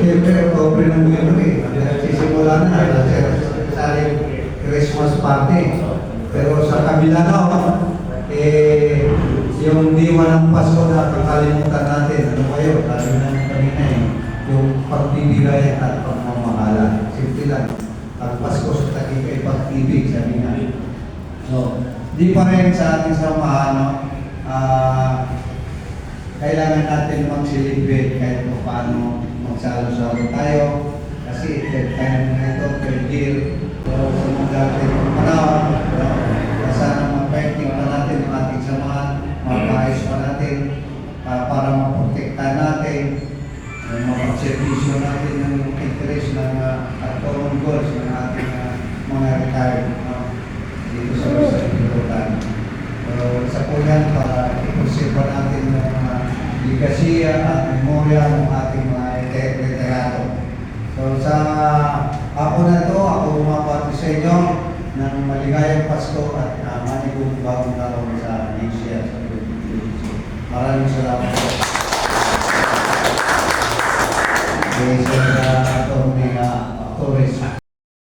Siyempre, October ng Miyembro nagsisimula na sa Christmas party. Pero sa kabila yung diwa ng Pasko na kakalimutan natin, ano kayo, sabi namin kanina yung pagbibigayan at pagmamahala. Simple lang. Ang Pasko sa takip ay pag-ibig, sabi nga. So, di pa rin sa ating samahan, kailangan natin mag-celebrate kahit paano magsalo-salo tayo. Kasi third time na ito, third year. So, sa mga dating panahon, sana ma-effective pa natin ang ating samahan, mapayos pa natin para maprotektahan natin, mapag-servisyo natin ng interest ng at common goals ng ating mga retired dito sa Pilipinas. So, isa po yan para ikonserva natin ng mga ligasiya at memorya ng ating mga veterano. So, sa ako na ito, ako umabati sa inyo ng maligayang Pasko at manigong bagong taon sa Asia sa Pilipinas. Maraming salamat po. Okay, so, Torres